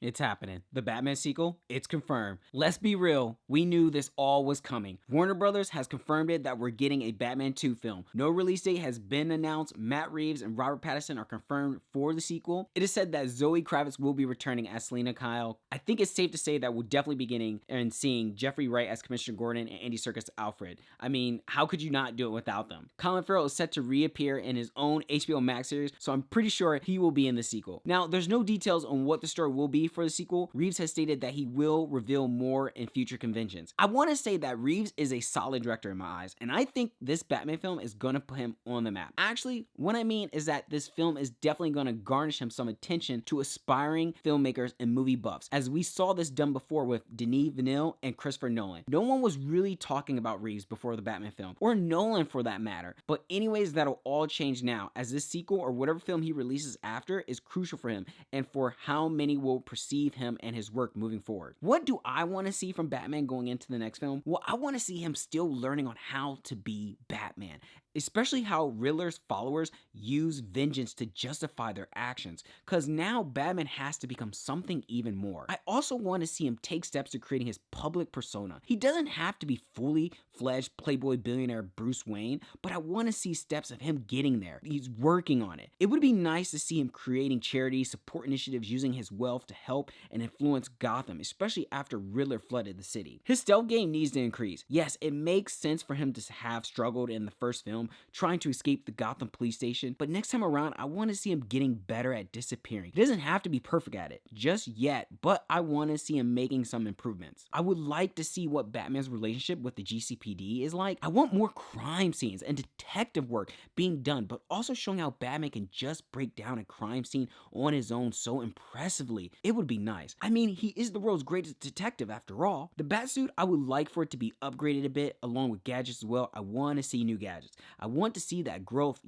It's happening. The Batman sequel, it's confirmed. Let's be real, we knew this all was coming. Warner Brothers has confirmed it that we're getting a Batman 2 film. No release date has been announced. Matt Reeves and Robert Pattinson are confirmed for the sequel. It is said that Zoe Kravitz will be returning as Selena Kyle. I think it's safe to say that we'll definitely be getting and seeing Jeffrey Wright as Commissioner Gordon and Andy Serkis as Alfred. I mean, how could you not do it without them? Colin Farrell is set to reappear in his own HBO Max series, so I'm pretty sure he will be in the sequel. Now, there's no details on what the story will be for the sequel. Reeves has stated that he will reveal more in future conventions. I want to say that Reeves is a solid director in my eyes, and I think this Batman film is gonna put him on the map. Actually, what I mean is that this film is definitely gonna garnish him some attention to aspiring filmmakers and movie buffs, as we saw this done before with Denis Villeneuve and Christopher Nolan. No one was really talking about Reeves before the Batman film, or Nolan for that matter, but anyways, that'll all change now, as this sequel or whatever film he releases after is crucial for him and for how many will perceive him and his work moving forward. What do I want to see from Batman going into the next film? Well, I want to see him still learning on how to be Batman, especially how Riddler's followers use vengeance to justify their actions, because now Batman has to become something even more. I also want to see him take steps to creating his public persona. He doesn't have to be fully fledged playboy billionaire Bruce Wayne, but I want to see steps of him getting there. He's working on it. It would be nice to see him creating charities, support initiatives, using his wealth to help and influence Gotham, especially after Riddler flooded the city. His stealth game needs to increase. Yes, it makes sense for him to have struggled in the first film, trying to escape the Gotham police station, but next time around, I want to see him getting better at disappearing. He doesn't have to be perfect at it just yet, but I want to see him making some improvements. I would like to see what Batman's relationship with the GCPD is like. I want more crime scenes and detective work being done, but also showing how Batman can just break down a crime scene on his own so impressively. It would be nice. I mean, he is the world's greatest detective after all. The Batsuit, I would like for it to be upgraded a bit, along with gadgets as well. I want to see new gadgets. I want to see that growth,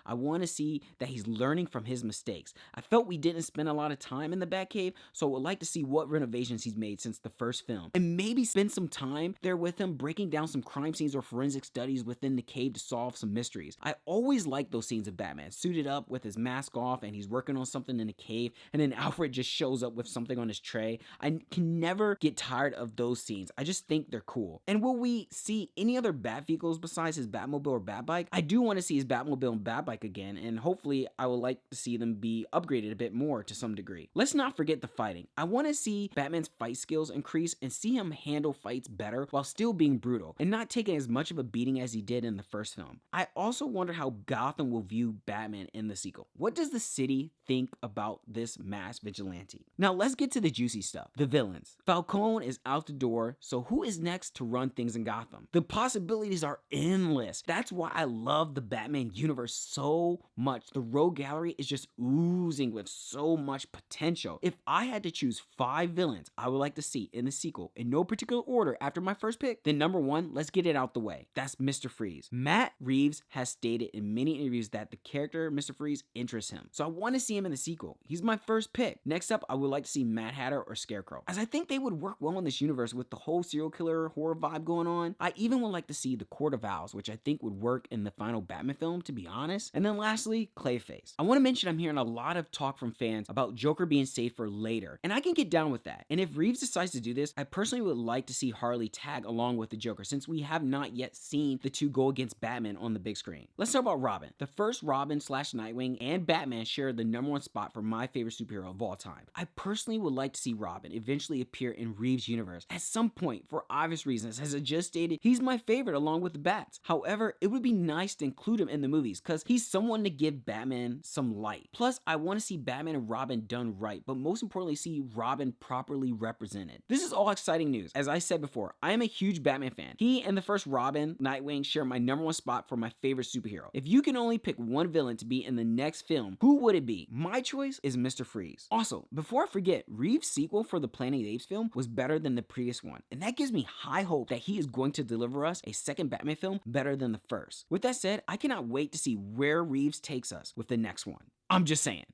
I want to see that he's learning from his mistakes. I felt we didn't spend a lot of time in the Batcave, so I would like to see what renovations he's made since the first film, and maybe spend some time there with him breaking down some crime scenes or forensic studies within the cave to solve some mysteries. I always like those scenes of Batman suited up with his mask off and he's working on something in the cave, and then Alfred just shows up with something on his tray. I can never get tired of those scenes. I just think they're cool. And will we see any other Bat vehicles besides his Batmobile or Batbike? I do want to see his Batmobile and Batbike again, and hopefully I would like to see them be upgraded a bit more to some degree. Let's not forget the fighting. I want to see Batman's fight skills increase and see him handle fights better while still being brutal and not taking as much of a beating as he did in the first film. I also wonder how Gotham will view Batman in the sequel. What does the city think about this mass vigilante? Now let's get to the juicy stuff. The villains. Falcone is out the door, so who is next to run things in Gotham? The possibilities are endless. That's why I love the Batman universe so much. The Rogue Gallery is just oozing with so much potential. If I had to choose 5 villains I would like to see in the sequel in no particular order after my first pick, then number 1, let's get it out the way. That's Mr. Freeze. Matt Reeves has stated in many interviews that the character Mr. Freeze interests him, so I want to see him in the sequel. He's my first pick. Next up, I would like to see Mad Hatter or Scarecrow, as I think they would work well in this universe with the whole serial killer horror vibe going on. I even would like to see the Court of Owls, which I think would work in the final Batman film, to be honest. And then lastly, Clayface. I want to mention I'm hearing a lot of talk from fans about Joker being saved for later, and I can get down with that. And if Reeves decides to do this, I personally would like to see Harley tag along with the Joker, since we have not yet seen the two go against Batman on the big screen. Let's talk about Robin. The first Robin / Nightwing and Batman share the #1 spot for my favorite superhero of all time. I personally would like to see Robin eventually appear in Reeves' universe at some point for obvious reasons. As I just stated, he's my favorite along with the Bats. However, it would be nice to include him in the movies because he's someone to give Batman some light. Plus, I want to see Batman and Robin done right, but most importantly, see Robin properly represented. This is all exciting news. As I said before, I am a huge Batman fan. He and the first Robin, Nightwing, share my #1 spot for my favorite superhero. If you can only pick one villain to be in the next film, who would it be? My choice is Mr. Freeze. Also, before I forget, Reeves' sequel for the Planet of the Apes film was better than the previous one, and that gives me high hope that he is going to deliver us a second Batman film better than the first. With that said, I cannot wait to see where Reeves takes us with the next one. I'm just saying.